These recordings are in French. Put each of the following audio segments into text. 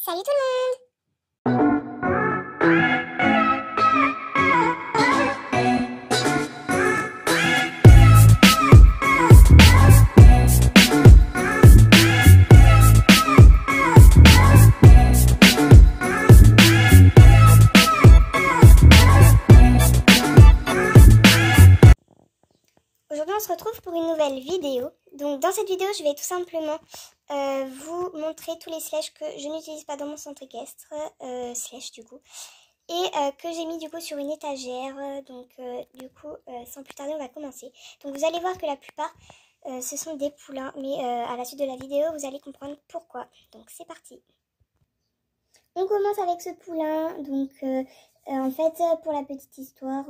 Salut tout le monde! Aujourd'hui on se retrouve pour une nouvelle vidéo. Donc dans cette vidéo je vais tout simplement vous montrer tous les slashes que je n'utilise pas dans mon centre équestre, slash du coup, et que j'ai mis du coup sur une étagère. Sans plus tarder on va commencer. Donc vous allez voir que la plupart ce sont des poulains, mais à la suite de la vidéo vous allez comprendre pourquoi. Donc c'est parti. On commence avec ce poulain. Donc en fait, pour la petite histoire,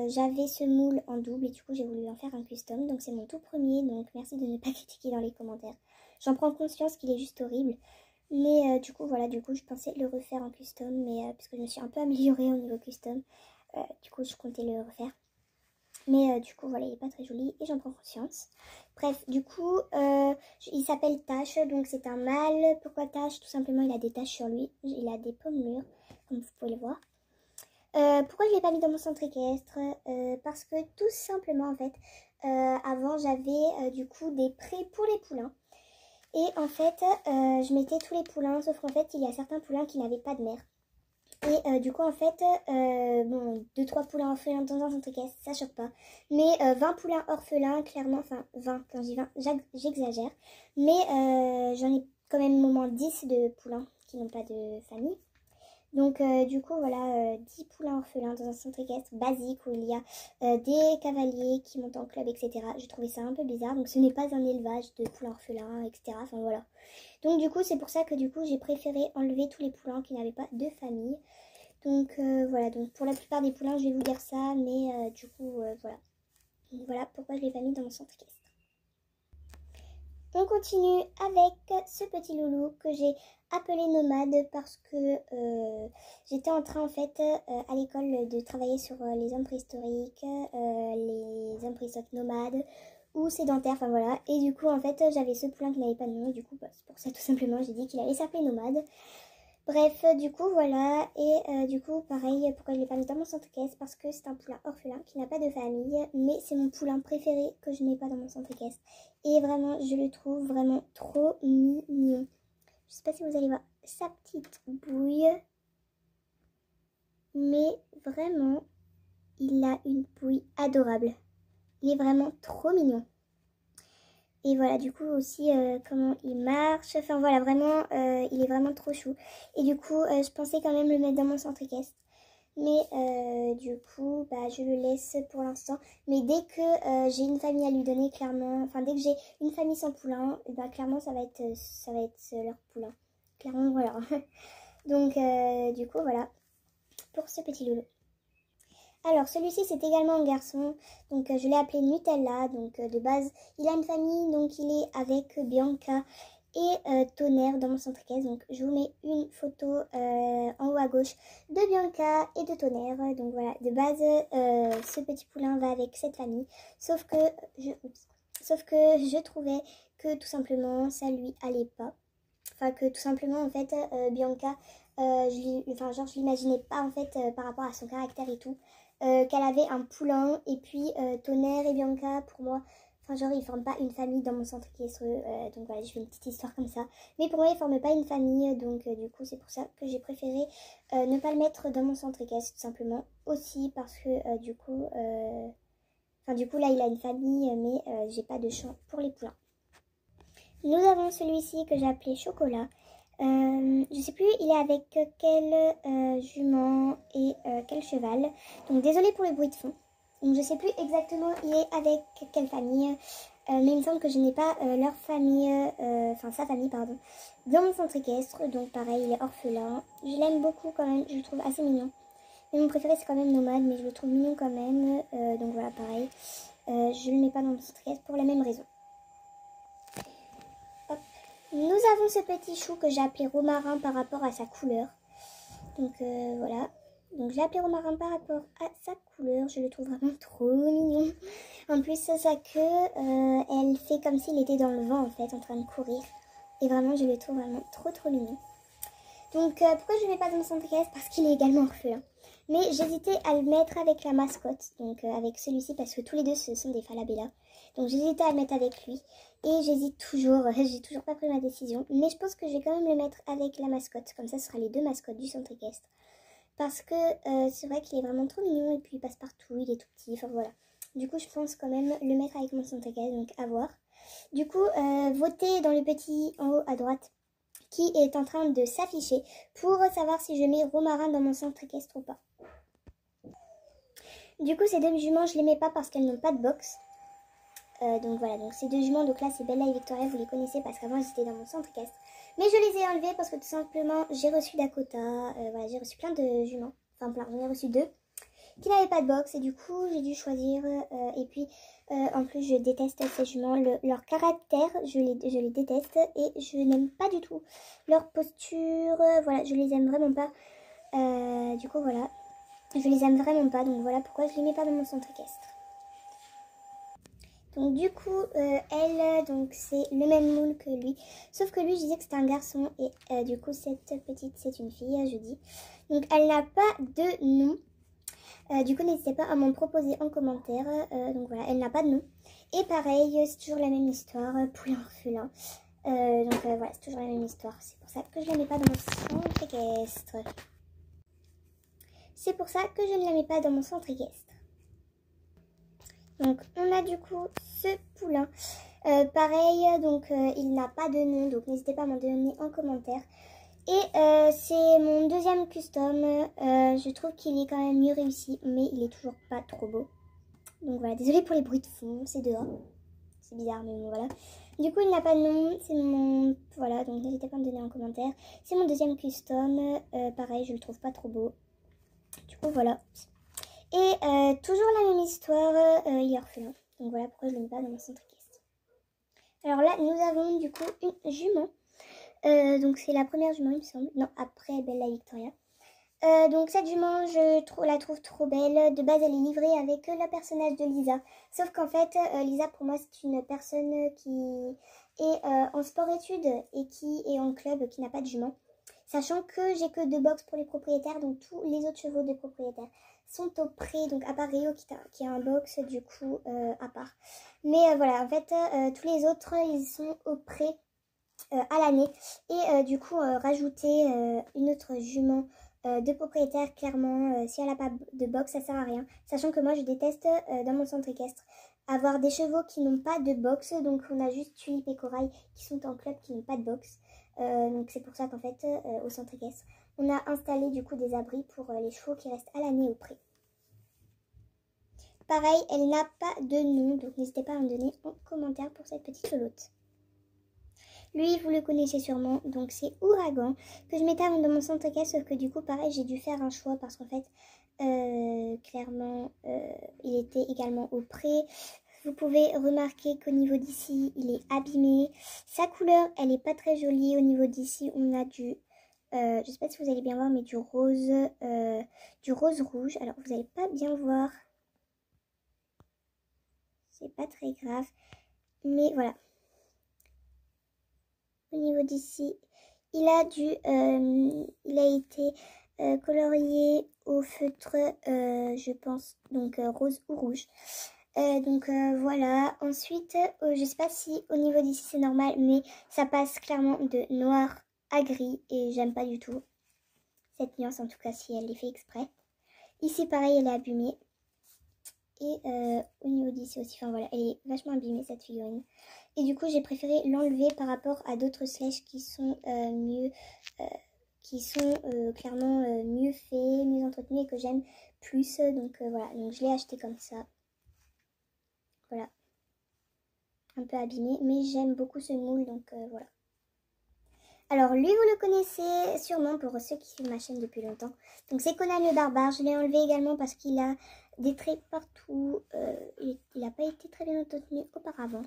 j'avais ce moule en double et du coup j'ai voulu en faire un custom. Donc c'est mon tout premier, donc merci de ne pas critiquer dans les commentaires. J'en prends conscience qu'il est juste horrible. Mais du coup je pensais le refaire en custom, mais parce que je me suis un peu améliorée au niveau custom. Du coup je comptais le refaire. Mais du coup voilà, il n'est pas très joli et j'en prends conscience. Bref, du coup il s'appelle Tache, donc c'est un mâle. Pourquoi Tache? Tout simplement il a des taches sur lui, il a des pommures comme vous pouvez le voir. Pourquoi je ne l'ai pas mis dans mon centre équestre? Parce que tout simplement en fait avant j'avais du coup des prés pour les poulains. Et en fait je mettais tous les poulains, sauf qu'en fait il y a certains poulains qui n'avaient pas de mère. Et du coup en fait, bon, 2-3 poulains orphelins dans un centre équestre, ça choque pas. Mais 20 poulains orphelins, clairement, enfin 20, quand je dis 20, j'exagère. Mais j'en ai quand même au moins 10 de poulains qui n'ont pas de famille. Donc du coup voilà, 10 poulains orphelins dans un centre équestre basique où il y a des cavaliers qui montent en club, etc. J'ai trouvé ça un peu bizarre, donc ce n'est pas un élevage de poulains orphelins, etc. Enfin voilà. Donc du coup c'est pour ça que du coup j'ai préféré enlever tous les poulains qui n'avaient pas de famille. Donc voilà, donc pour la plupart des poulains je vais vous dire ça, mais du coup voilà. Donc voilà pourquoi je l'ai pas mis dans mon centre équestre. On continue avec ce petit loulou que j'ai appelé Nomade parce que j'étais en train en fait à l'école de travailler sur les hommes préhistoriques, les hommes préhistoriques nomades ou sédentaires, enfin voilà. Et du coup en fait j'avais ce poulain qui n'avait pas de nom et du coup bah, c'est pour ça tout simplement j'ai dit qu'il allait s'appeler Nomade. Bref, du coup, voilà. Et du coup, pareil, pourquoi je l'ai pas mis dans mon centre équestre? Parce que c'est un poulain orphelin qui n'a pas de famille. Mais c'est mon poulain préféré que je n'ai pas dans mon centre équestre. Et vraiment, je le trouve vraiment trop mignon. Je sais pas si vous allez voir sa petite bouille. Mais vraiment, il a une bouille adorable. Il est vraiment trop mignon. Et voilà, du coup aussi comment il marche. Enfin voilà, vraiment, il est vraiment trop chou. Et du coup, je pensais quand même le mettre dans mon centre équestre. Mais du coup, bah, je le laisse pour l'instant. Mais dès que j'ai une famille à lui donner, clairement, enfin dès que j'ai une famille sans poulain, bah, clairement ça va être leur poulain. Clairement, voilà. Donc du coup, voilà, pour ce petit loulou. Alors celui-ci c'est également un garçon, donc je l'ai appelé Nutella, donc de base il a une famille, donc il est avec Bianca et Tonnerre dans mon centre équestre. Donc je vous mets une photo en haut à gauche de Bianca et de Tonnerre. Donc voilà, de base ce petit poulain va avec cette famille, sauf que je trouvais que tout simplement ça lui allait pas. Enfin que tout simplement en fait Bianca, je l'imaginais pas en fait par rapport à son caractère et tout. Qu'elle avait un poulain et puis Tonnerre et Bianca pour moi, enfin genre ils forment pas une famille dans mon centre équestre, donc voilà je fais une petite histoire comme ça, mais pour moi ils forment pas une famille, donc du coup c'est pour ça que j'ai préféré ne pas le mettre dans mon centre équestre tout simplement, aussi parce que du coup là il a une famille mais j'ai pas de champ pour les poulains. Nous avons celui-ci que j'ai appelé Chocolat. Je sais plus il est avec quelle jument et quel cheval, donc désolée pour le bruit de fond. Donc je sais plus exactement il est avec quelle famille, mais il me semble que je n'ai pas leur famille, sa famille pardon, dans mon centre équestre. Donc pareil il est orphelin, je l'aime beaucoup quand même, je le trouve assez mignon, mais mon préféré c'est quand même Nomade, mais je le trouve mignon quand même. Donc voilà pareil, je le mets pas dans mon centre équestre pour la même raison. Nous avons ce petit chou que j'ai appelé Romarin par rapport à sa couleur. Donc voilà. Donc je l'ai appelé Romarin par rapport à sa couleur. Je le trouve vraiment trop mignon. En plus sa queue, elle fait comme s'il était dans le vent en fait, en train de courir. Et vraiment je le trouve vraiment trop mignon. Donc pourquoi je ne le mets pas dans mon centre équestre? Parce qu'il est également orphelin. Mais j'hésitais à le mettre avec la mascotte, donc avec celui-ci, parce que tous les deux ce sont des Falabella. Donc j'hésitais à le mettre avec lui. Et j'hésite toujours, j'ai toujours pas pris ma décision. Mais je pense que je vais quand même le mettre avec la mascotte. Comme ça, ce sera les deux mascottes du centre équestre. Parce que c'est vrai qu'il est vraiment trop mignon et puis il passe partout, il est tout petit, enfin voilà. Du coup, je pense quand même le mettre avec mon centre équestre, donc à voir. Du coup, votez dans le petit en haut à droite qui est en train de s'afficher pour savoir si je mets Romarin dans mon centre équestre ou pas. Du coup, ces deux juments, je les mets pas parce qu'elles n'ont pas de box. Donc voilà, donc ces deux juments, donc là c'est Bella et Victoria, vous les connaissez parce qu'avant ils étaient dans mon centre équestre. Mais je les ai enlevés parce que tout simplement j'ai reçu Dakota, voilà, j'ai reçu plein de juments, enfin plein, j'en ai reçu deux qui n'avaient pas de box et du coup j'ai dû choisir. Et puis en plus je déteste ces juments, leur caractère, je les déteste et je n'aime pas du tout leur posture, voilà, je les aime vraiment pas. Du coup voilà, je les aime vraiment pas, donc voilà pourquoi je les mets pas dans mon centre équestre. Donc du coup, elle, donc c'est le même moule que lui. Sauf que lui, je disais que c'était un garçon. Et du coup, cette petite, c'est une fille, je dis. Donc elle n'a pas de nom. Du coup, n'hésitez pas à m'en proposer en commentaire. Donc voilà, elle n'a pas de nom. Et pareil, c'est toujours la même histoire, poulet orphelin. Donc voilà, c'est toujours la même histoire. C'est pour ça que je ne la mets pas dans mon centre équestre. C'est pour ça que je ne la mets pas dans mon centre équestre. Donc on a du coup ce poulain. Pareil, donc il n'a pas de nom, donc n'hésitez pas à m'en donner en commentaire. Et c'est mon deuxième custom. Je trouve qu'il est quand même mieux réussi, mais il est toujours pas trop beau. Donc voilà, désolée pour les bruits de fond, c'est dehors. C'est bizarre, mais bon, voilà. Du coup, il n'a pas de nom, c'est mon... Voilà, donc n'hésitez pas à me donner en commentaire. C'est mon deuxième custom. Pareil, je le trouve pas trop beau. Du coup, voilà. Et toujours la même histoire, il est orphelin. Donc voilà pourquoi je ne le mets pas dans mon centre équestre. Alors là, nous avons du coup une jument. Donc c'est la première jument, il me semble. Non, après Bella et Victoria. Donc cette jument, la trouve trop belle. De base, elle est livrée avec le personnage de Lisa. Sauf qu'en fait, Lisa, pour moi, c'est une personne qui est en sport-études et qui est en club, qui n'a pas de jument. Sachant que j'ai que 2 box pour les propriétaires, donc tous les autres chevaux des propriétaires sont au pré, donc à part Rio qui a un box du coup à part. Mais voilà, en fait tous les autres ils sont au pré à l'année. Et du coup rajouter une autre jument de propriétaire, clairement si elle n'a pas de box ça sert à rien. Sachant que moi je déteste dans mon centre équestre avoir des chevaux qui n'ont pas de box. Donc on a juste Tulip et Corail qui sont en club qui n'ont pas de box. Donc c'est pour ça qu'en fait au centre équestre on a installé du coup des abris pour les chevaux qui restent à l'année au pré. Pareil, elle n'a pas de nom, donc n'hésitez pas à me donner en commentaire pour cette petite lolotte. Lui, vous le connaissez sûrement, donc c'est Ouragan, que je mettais avant dans mon centre équestre, sauf que du coup, pareil, j'ai dû faire un choix parce qu'en fait, clairement, il était également au pré. Vous pouvez remarquer qu'au niveau d'ici, il est abîmé. Sa couleur, elle n'est pas très jolie. Au niveau d'ici, on a du... je ne sais pas si vous allez bien voir, mais du rose rouge. Alors, vous n'allez pas bien voir. C'est pas très grave. Mais voilà. Au niveau d'ici, il a été colorié au feutre, je pense, donc rose ou rouge. Donc voilà. Ensuite, je sais pas si au niveau d'ici c'est normal, mais ça passe clairement de noir à gris et j'aime pas du tout cette nuance, en tout cas si elle est fait exprès. Ici pareil, elle est abîmée. Et au niveau d'ici aussi, enfin voilà, elle est vachement abîmée cette figurine. Et du coup j'ai préféré l'enlever par rapport à d'autres slashes qui sont mieux, clairement mieux faits, mieux entretenus et que j'aime plus. Donc voilà, donc je l'ai acheté comme ça. Voilà, un peu abîmé, mais j'aime beaucoup ce moule, donc voilà. Alors lui, vous le connaissez sûrement pour ceux qui suivent ma chaîne depuis longtemps. Donc c'est Conan le barbare, je l'ai enlevé également parce qu'il a des traits partout. Il n'a pas été très bien entretenu auparavant.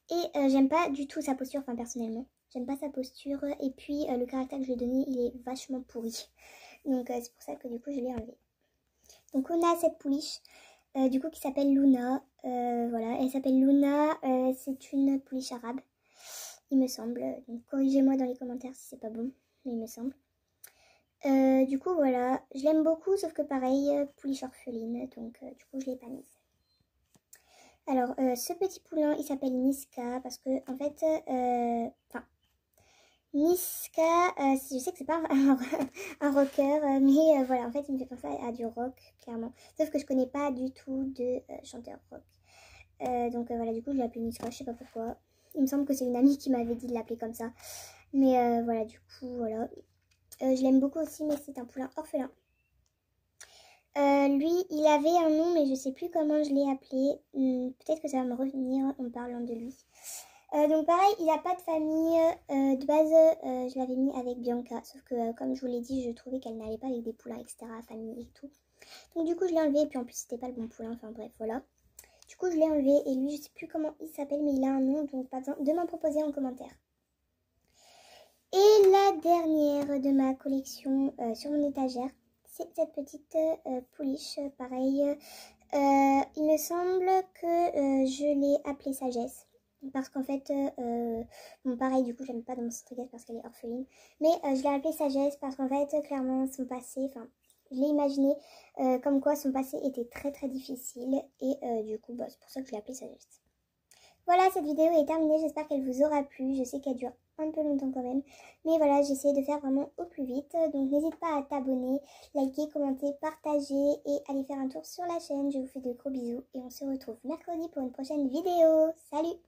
Et j'aime pas du tout sa posture, enfin personnellement. J'aime pas sa posture et puis le caractère que je lui ai donné, il est vachement pourri. Donc c'est pour ça que du coup je l'ai enlevé. Donc on a cette pouliche. Du coup qui s'appelle Luna, voilà, elle s'appelle Luna, c'est une pouliche arabe, il me semble, donc corrigez-moi dans les commentaires si c'est pas bon. il me semble. Du coup, voilà, je l'aime beaucoup, sauf que pareil, pouliche orpheline, donc du coup, je l'ai pas mise. Alors, ce petit poulain, il s'appelle Niska, parce que, en fait, Niska, je sais que c'est pas un rocker, mais voilà, en fait, il me fait penser à du rock, clairement. Sauf que je connais pas du tout de chanteur rock. Donc voilà, du coup, je l'ai appelé Niska, je sais pas pourquoi. Il me semble que c'est une amie qui m'avait dit de l'appeler comme ça. Mais voilà, du coup, voilà. Je l'aime beaucoup aussi, mais c'est un poulain orphelin. Lui, il avait un nom, mais je sais plus comment je l'ai appelé. Peut-être que ça va me revenir en parlant de lui. Donc pareil, il n'a pas de famille. De base, je l'avais mis avec Bianca. Sauf que, comme je vous l'ai dit, je trouvais qu'elle n'allait pas avec des poulains, etc., famille et tout. Donc du coup, je l'ai enlevé. Et puis en plus, c'était pas le bon poulain. Enfin bref, voilà. Du coup, je l'ai enlevé. Et lui, je sais plus comment il s'appelle, mais il a un nom. Donc pas besoin de m'en proposer en commentaire. Et la dernière de ma collection sur mon étagère, c'est cette petite pouliche, pareil. Il me semble que je l'ai appelée Sagesse. Parce qu'en fait, bon pareil, du coup, je l'aime pas dans mon strigas parce qu'elle est orpheline. Mais je l'ai appelée Sagesse parce qu'en fait, clairement, son passé, enfin, je l'ai imaginé comme quoi son passé était très très difficile. Et du coup, bah, c'est pour ça que je l'ai appelée Sagesse. Voilà, cette vidéo est terminée, j'espère qu'elle vous aura plu. Je sais qu'elle dure un peu longtemps quand même. Mais voilà, j'ai essayé de faire vraiment au plus vite. Donc n'hésite pas à t'abonner, liker, commenter, partager et aller faire un tour sur la chaîne. Je vous fais de gros bisous et on se retrouve mercredi pour une prochaine vidéo. Salut!